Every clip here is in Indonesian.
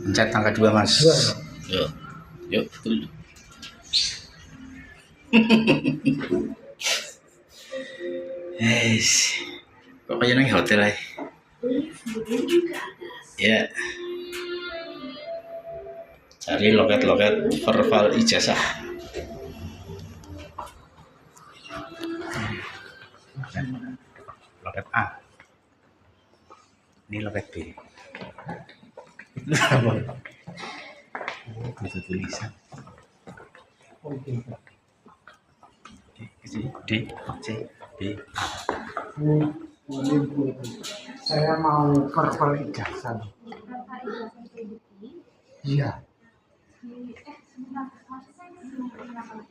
Pencet angka 2 mas. Yuk, yuk betul. Kok kayak nang hotel ya? Ya. Cari loket-loket verbal ijazah. Loket A. Ini loket B. Itu apa? Itu tulisan. D, C, B, A. Saya mau verbal ijazah. Iya.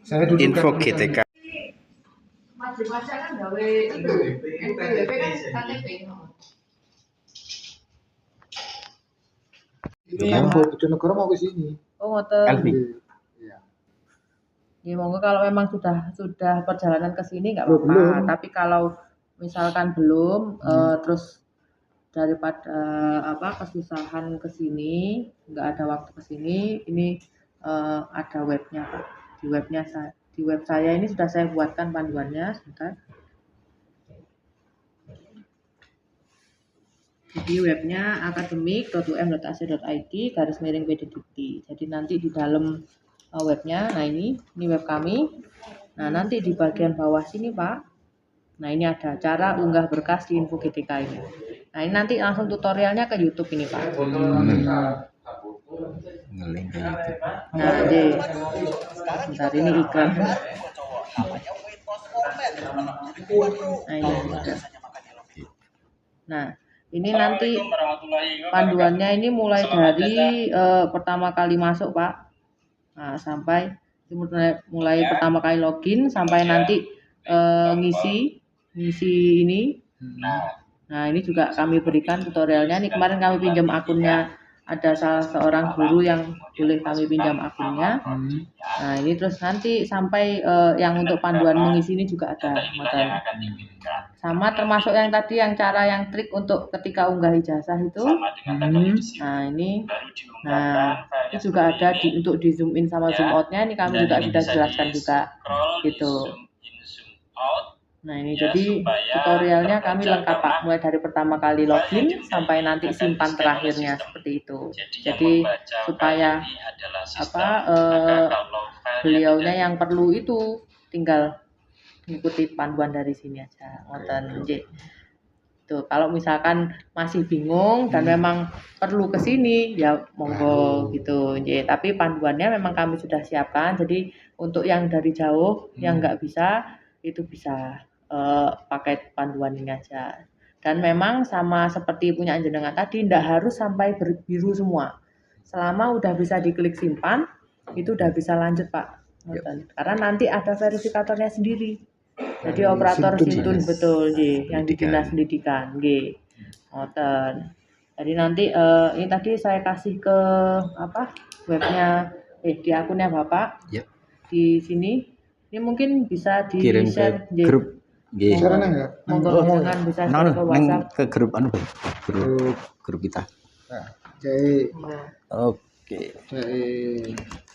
Saya dulu Info GTK. Wajib-wajib kan gawe NPWP kan KTP. Itu kan Bojonegoro mau ke sini. Oh, ngoten. Elvi. Iya. Ya monggo kalau memang sudah perjalanan ke sini nggak Belum. apa-apa. Tapi kalau misalkan belum terus daripada kesusahan ke sini, nggak ada waktu ke sini, ini ada webnya Pak. Di web saya ini sudah saya buatkan panduannya, sebentar. Jadi webnya akademik.um.ac.id/PDDikti. Jadi nanti di dalam webnya, nah ini web kami. Nah nanti di bagian bawah sini Pak, nah ini ada cara unggah berkas di Info GTK ini. Nah ini nanti langsung tutorialnya ke YouTube ini Pak. Ngeling ke YouTube. Nah jadi, bentar ini iklan. Nah ini sudah. Nah ini nanti panduannya ini mulai dari pertama kali masuk Pak, nah, sampai mulai pertama kali login sampai nanti ngisi ini. Nah ini juga kami berikan tutorialnya. Ini kemarin kami pinjam akunnya, ada salah seorang guru yang boleh kami pinjam akunnya. Nah ini terus nanti sampai yang untuk panduan mengisi ini juga ada modal. Sama termasuk yang tadi yang cara yang trik untuk ketika unggah ijazah itu. Nah ini, itu juga ada untuk di zoom in sama zoom outnya. Ini kami juga sudah jelaskan juga gitu. Nah ini jadi tutorialnya kami lengkap Pak, mulai dari pertama kali login sampai nanti simpan terakhirnya seperti itu. Jadi supaya beliaunya yang perlu itu tinggal mengikuti panduan dari sini aja. Ngoten nggih. Tuh, kalau misalkan masih bingung dan memang perlu ke sini ya monggo gitu nggih. Tapi panduannya memang kami sudah siapkan. Jadi untuk yang dari jauh yang nggak bisa itu bisa pakai panduan ini aja. Dan memang sama seperti punya jenengan tadi, tidak harus sampai berbiru semua. Selama udah bisa diklik simpan, itu udah bisa lanjut Pak. Karena nanti ada verifikatornya sendiri. Jadi operator Sintun betul, yang di Dinas Pendidikan, nggih. Ngoten. Jadi nanti ini tadi saya kasih ke webnya di akunnya Bapak. Yep. Di sini. Ini mungkin bisa di Kirim share ke grup. Nggih. Monggo dengan bisa share ke WhatsApp. Ke grup grup kita. Oke.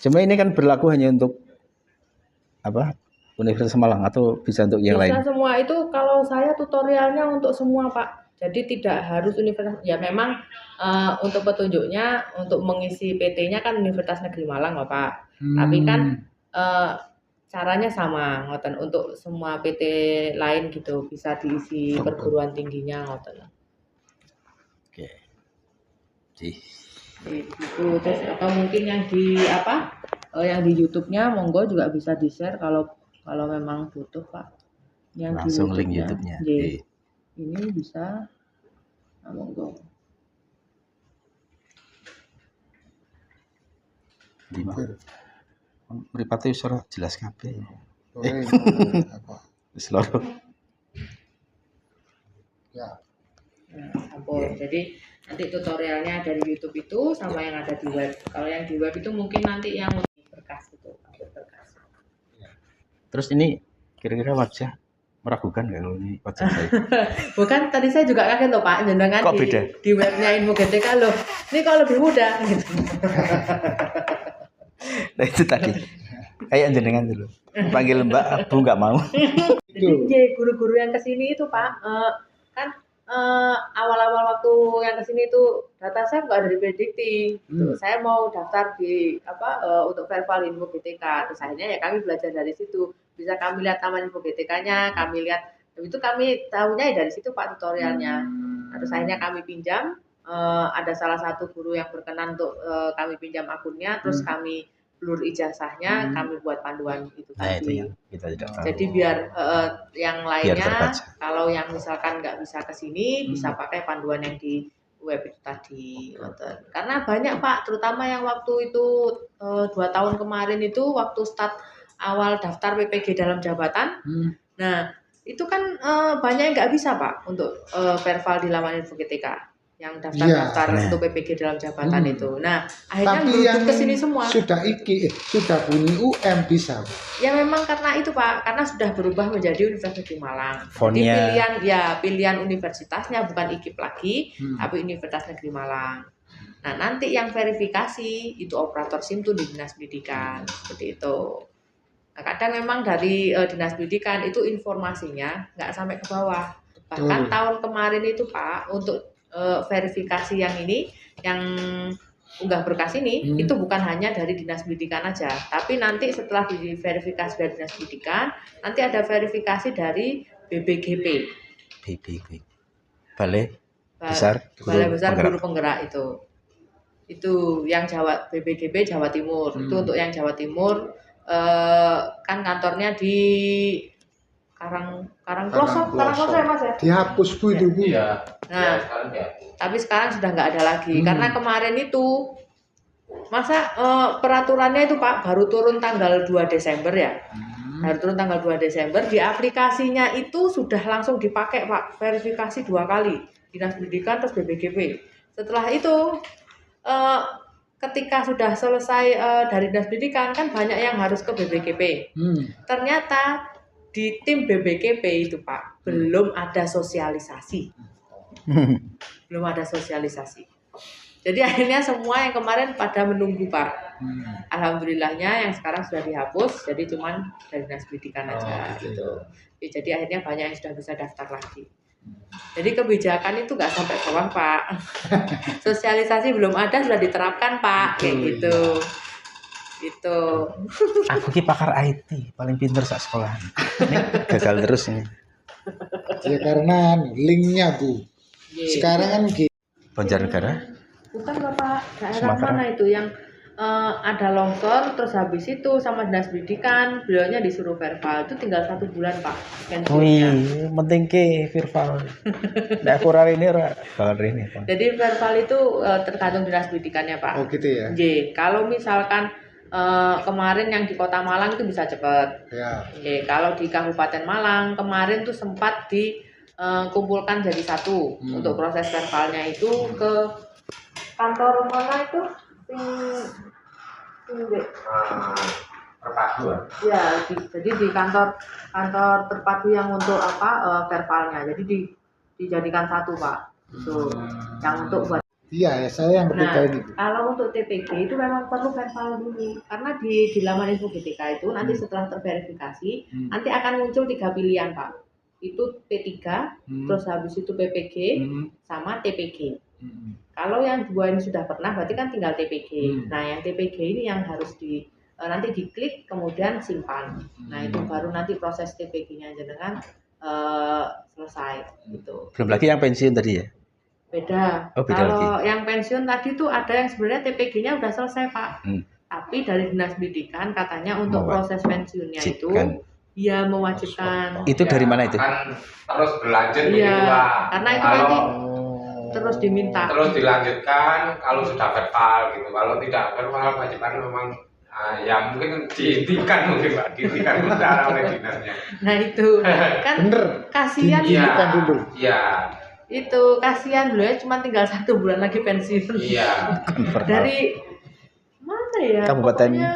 Cuma ini kan berlaku hanya untuk Universitas Malang atau bisa untuk yang lain? Bisa semua itu, kalau saya tutorialnya untuk semua Pak. Jadi tidak harus universitas, ya memang untuk petunjuknya untuk mengisi PT-nya kan Universitas Negeri Malang Bapak. Tapi kan caranya sama ngoten untuk semua PT lain gitu, bisa diisi perguruan tingginya ngoten. Oke. Itu terus atau mungkin yang di yang di YouTube-nya monggo juga bisa di-share kalau memang butuh Pak. Yang langsung di link YouTube-nya. Ini bisa monggo. Di mana? Mripate wis ora jelas kabeh. Wis loro. Ya. Jadi nanti tutorialnya dari YouTube itu sama yang ada di web. Kalau yang di web itu mungkin nanti yang berkas itu, berkas. Terus ini kira-kira wajah Meragukan nggak kalau ini wajah saya? Bukan, tadi saya juga kaget loh Pak, jenengan Kok beda? di webnya Info GTK loh. Ini kok lebih mudah gitu. Nah itu tadi. Kayak jenengan dulu. Panggil Mbak, Bu nggak mau. Jadi guru-guru yang kesini itu Pak, kan awal-awal waktu yang kesini itu data saya nggak ada diprediksi. Saya mau daftar di untuk verbal Info GTK. Terus akhirnya ya kami belajar dari situ. Bisa kami lihat taman Info GTK-nya, kami lihat itu kami tahunya dari situ Pak tutorialnya. Terus akhirnya kami pinjam. Ada salah satu guru yang berkenan untuk kami pinjam akunnya, terus kami blur ijazahnya, kami buat panduan itu Nah itu tadi. yang kita tidak tahu. Jadi biar yang lainnya terbaca. kalau yang misalkan nggak bisa ke sini bisa pakai panduan yang di web itu tadi. Karena banyak Pak, terutama yang waktu itu 2 tahun kemarin itu waktu start awal daftar PPG dalam jabatan. Nah itu kan banyak yang nggak bisa Pak untuk verbal di laman Info GTK yang daftar untuk PPG dalam jabatan itu. Nah, akhirnya Tapi yang ke sini semua. Sudah bunyi UM bisa. Ya memang karena itu Pak, karena sudah berubah menjadi Universitas Negeri Malang. Fonnya. Jadi pilihan universitasnya bukan IKIP lagi, tapi Universitas Negeri Malang. Nah, nanti yang verifikasi itu operator SIM tuh di Dinas Pendidikan, seperti itu. Nah, kadang memang dari Dinas Pendidikan itu informasinya nggak sampai ke bawah. Bahkan tahun kemarin itu Pak, untuk verifikasi yang ini, yang unggah berkas ini, itu bukan hanya dari Dinas Pendidikan aja, tapi nanti setelah diverifikasi dari Dinas Pendidikan, nanti ada verifikasi dari BBGP. Balai Besar Guru Penggerak itu yang BBGP Jawa Timur. Itu untuk yang Jawa Timur, kan kantornya di Karangklosok ya Mas ya? Dihapus Bu itu Bu. Iya. Nah, tapi sekarang sudah nggak ada lagi karena kemarin itu masa peraturannya itu Pak baru turun tanggal 2 Desember ya. Baru turun tanggal 2 Desember, di aplikasinya itu sudah langsung dipakai Pak, verifikasi 2 kali, Dinas Pendidikan terus BBGP. Setelah itu ketika sudah selesai dari Dinas Pendidikan kan banyak yang harus ke BBGP. Ternyata di tim BBGP itu Pak belum ada sosialisasi. Belum ada sosialisasi. Jadi akhirnya semua yang kemarin pada menunggu Pak. Alhamdulillahnya yang sekarang sudah dihapus, jadi cuman dari Dinas Pendidikan aja gitu. Jadi akhirnya banyak yang sudah bisa daftar lagi. Jadi kebijakan itu nggak sampai bawah Pak. Sosialisasi belum ada sudah diterapkan Pak, kayak gitu. Itu. Aku ki pakar IT, paling pinter sak sekolah. Ini gagal terus ini. Ya karena linknya Bu. Sekarang kan Banjarnegara. Bukan Bapak, daerah Sumatera. mana itu yang ada longsor, terus habis itu sama Dinas Pendidikan, beliaunya disuruh verbal, itu tinggal 1 bulan Pak pensiunnya. Penting ke verbal. Nek aku ora ini ora bakal ini Pak. Jadi verbal itu tergantung Dinas Pendidikannya Pak. Oh gitu ya. Kalau misalkan kemarin yang di Kota Malang itu bisa cepat. Ya. Kalau di Kabupaten Malang kemarin tuh sempat dikumpulkan jadi satu untuk proses verbalnya itu ke kantor mana itu? Terpadu. Ya, jadi di kantor terpadu yang untuk verbalnya. Jadi dijadikan satu Pak. Itu yang untuk buat. Iya ya, saya yang bertiga ini. Kalau untuk TPG itu memang perlu verbal dulu karena di laman Info GTK itu nanti setelah terverifikasi nanti akan muncul 3 pilihan Pak. Itu P3, terus habis itu PPG sama TPG. Kalau yang 2 ini sudah pernah berarti kan tinggal TPG. Nah, yang TPG ini yang harus nanti diklik kemudian simpan. Nah, itu baru nanti proses TPG-nya jenengan selesai gitu. Belum lagi yang pensiun tadi ya? Beda. Kalau yang pensiun tadi tuh ada yang sebenarnya TPG-nya udah selesai Pak. Tapi dari Dinas Pendidikan katanya untuk proses pensiunnya itu ya mewajibkan. Itu dari mana itu? Kan terus berlanjut Iya, begitu Pak. karena itu nanti terus diminta. Terus dilanjutkan kalau sudah verbal gitu. Kalau tidak verbal kewajiban memang ya mungkin dihentikan mungkin Pak, dihentikan secara oleh dinasnya. Nah itu kan Bener. kasihan Dihentikan dulu. Iya. Itu kasihan beliau cuma tinggal 1 bulan lagi pensiun. Iya. Dari mana ya? Kabupaten Pokoknya,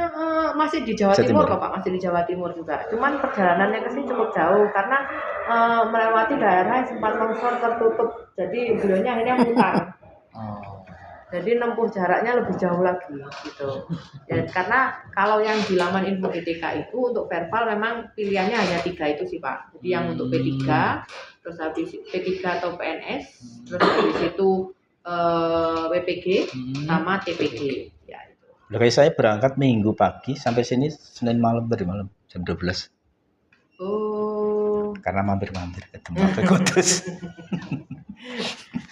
masih di Jawa Jawa Timur Timur. kok Pak, masih di Jawa Timur juga. Cuman perjalanannya ke sini cukup jauh karena melewati daerah yang sempat longsor tertutup. Jadi beliaunya akhirnya mutar. Oh. Jadi nempuh jaraknya lebih jauh lagi gitu. Ya, karena kalau yang di laman info DTK itu untuk verbal memang pilihannya hanya 3 itu sih Pak. Jadi yang untuk P3, terus habis P3 atau PNS, terus habis itu WPG sama TPG. Ya itu. Lah kayak saya berangkat Minggu pagi sampai sini Senin malam tadi malam jam 12. Oh. Karena mampir-mampir ke tempat ke Kudus.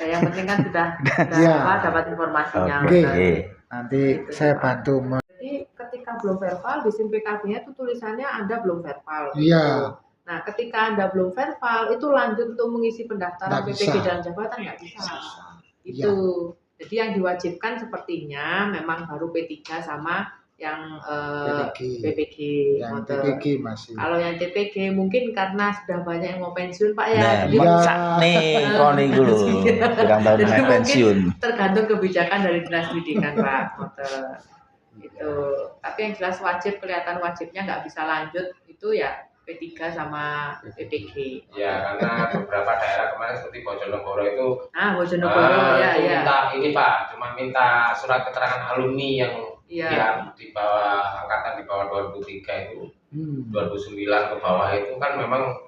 Ya, yang penting kan sudah Iya. dapat informasinya. Oke. Oke. Nanti saya bantu. Jadi ketika belum verbal di SIM PKB-nya itu tulisannya Anda belum verbal. Iya. Nah, ketika Anda belum verbal itu lanjut untuk mengisi pendaftaran Nggak PPG bisa. dan jabatan nggak bisa. Itu. Jadi yang diwajibkan sepertinya memang baru P3 sama yang PPG. Yang Motor. TPG masih. Kalau yang TPG mungkin karena sudah banyak yang mau pensiun Pak ya. Nah, Jadi iya. sak nih koni dulu. Kurang tahun Jadi naik mungkin pensiun. tergantung kebijakan dari dinas pendidikan Pak. Motor. Itu. Tapi yang jelas wajib, kelihatan wajibnya nggak bisa lanjut itu ya P3 sama PPG. Ya, karena beberapa daerah kemarin seperti Bojonegoro itu Bojonegoro ya itu ya. minta ini Pak, cuma minta surat keterangan alumni yang di bawah angkatan di bawah 2003 itu 2009 ke bawah itu kan memang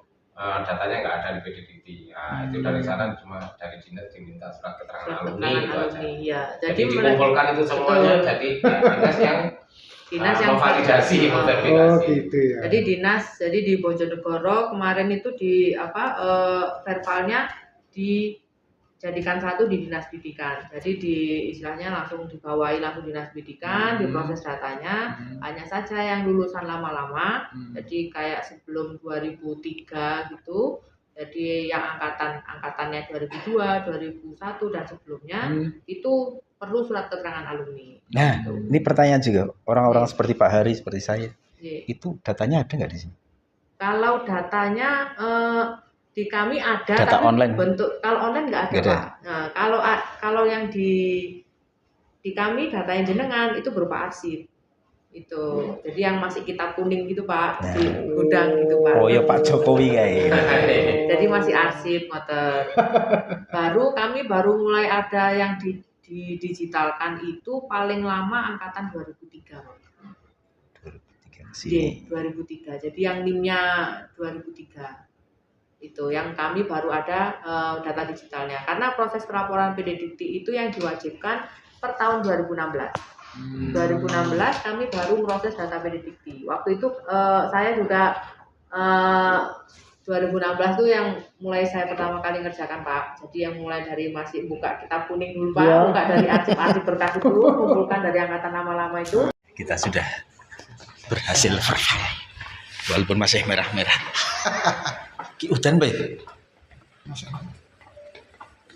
datanya nggak ada di PDDT. Nah, itu dari sana cuma dari dinas diminta surat keterangan alumni itu aja. Ya. Jadi dikumpulkan itu semuanya jadi dinas yang memvalidasi, Oh memverifikasi. gitu ya. Jadi jadi di Bojonegoro kemarin itu di verbalnya dijadikan satu di dinas pendidikan. Jadi istilahnya langsung dibawahi langsung dinas pendidikan, diproses datanya. Hanya saja yang lulusan lama-lama, jadi kayak sebelum 2003 gitu. Jadi yang angkatannya 2002, 2001 dan sebelumnya itu perlu surat keterangan alumni. Nah, ini pertanyaan juga orang-orang seperti Pak Hari, seperti saya, Itu itu datanya ada nggak di sini? kalau datanya di kami ada, Data tapi online? kalau online nggak ada, Nggak ada. Pak. Nah, kalau yang di kami datanya jenengan itu berupa arsip. Itu. Jadi yang masih kitab kuning gitu Pak, Nah. di gudang gitu Pak. Oh ya Pak Jokowi kayak. Jadi masih arsip motor. Kami baru mulai ada yang didigitalkan itu paling lama angkatan 2003. Sini. 2003. Jadi yang NIM-nya 2003. Itu yang kami baru ada data digitalnya. Karena proses pelaporan PDDT itu yang diwajibkan per tahun 2016. 2016 kami baru proses data PDDT. Waktu itu saya juga 2016 tuh yang mulai saya pertama kali ngerjakan Pak. Jadi yang mulai dari masih buka kitab kuning dulu Pak, buka dari arsip-arsip berkas itu, kumpulkan dari angkatan lama-lama itu. Kita sudah berhasil verbal, walaupun masih merah-merah. Ki udan bae.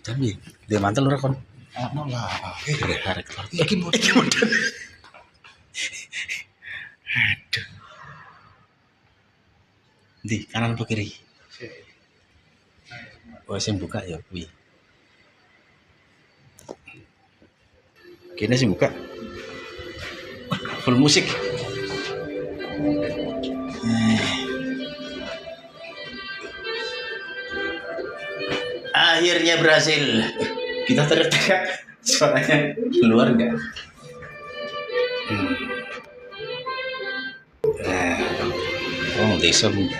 Udan bae. Dia mantel ora kon. Ano lah. Arek. Iki udan. Aduh. Di kanan apa kiri? Oh, sing buka ya kuwi. Kene sing buka. Full musik. Akhirnya berhasil. Kita teriak-teriak suaranya keluar nggak? Oh, desa buka.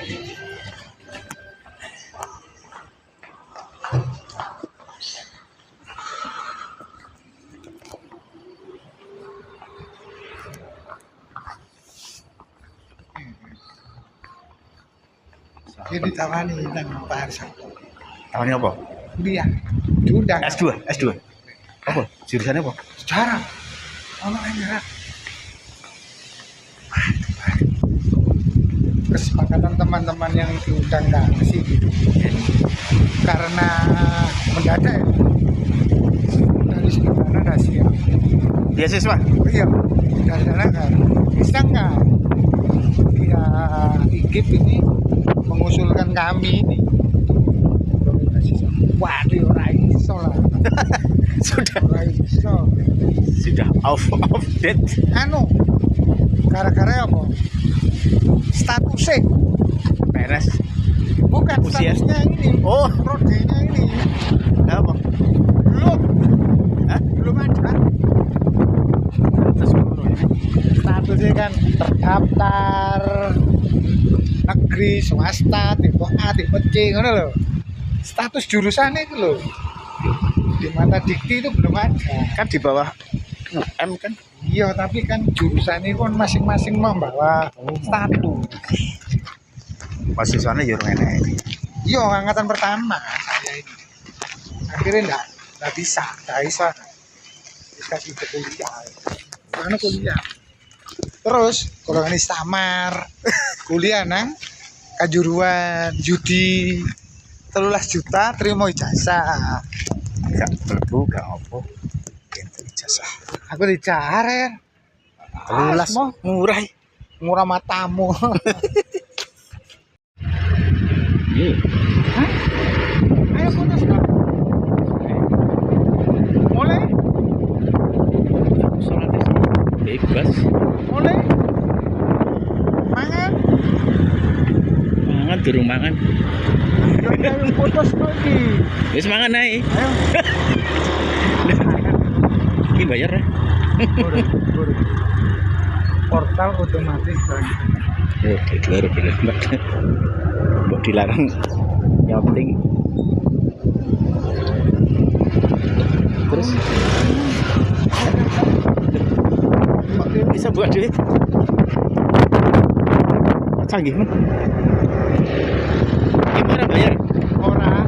Ini ditawani nang Pak Arsakto. Tawannya apa? Dia diundang. S2. Apa? Jurusannya apa? Sejarah. Ono enak. Kesepakatan teman-teman yang diundang nggak sih gitu. Karena mendadak ya. Dari sekitar rahasia. Beasiswa. Iya, dari sana kan bisa nggak? Ya, IGIP ini mengusulkan kami ini. Waduh, ora iso lah. Sudah Ora iso. off date. Anu, Gara-gara apa? Statusnya. PNS. Bukan Usia. statusnya ini. Oh, Prodenya ini. apa? Belum. Hah? Belum ada. Statusnya kan terdaftar negeri, swasta, tipe A, tipe C, ngono loh. Status jurusannya itu loh. Di mata dikti itu belum ada. Kan di bawah UM kan. Iya, tapi kan jurusannya kan masing-masing membawa status. Mahasiswanya yo ngene. Iya, angkatan pertama saya ini. Akhirnya enggak bisa gitu kuliah. Mana kuliah? Terus kalau ini samar kuliah nang Kanjuruhan judi 13 juta terima ijazah. Gak mlebu gak opo. Enten ijazah. Aku dicari. 13 murah. Murah matamu. Hah? Ayo foto sekarang. Mulai? Salat bebas. Mulai? Mangan? Mangan durung mangan. Ayo foto sekarang. Wis mangan ae. Ayo. Iki bayar ya. Boleh. Portal otomatis kan. Oke, keluar bener. Kok dilarang nyopting. Terus bisa buat duit. Canggih kan? Gimana bayar? Orang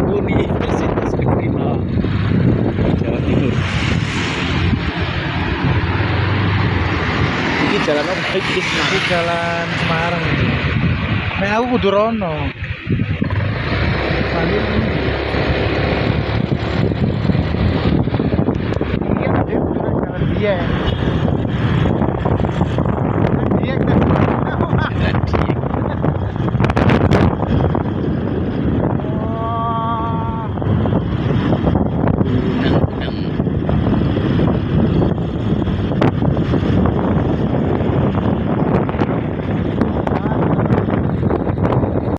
Universitas Negeri Malang, Jawa Timur. Ini jalan apa? di jalan Semarang. Nah, aku kudu rono.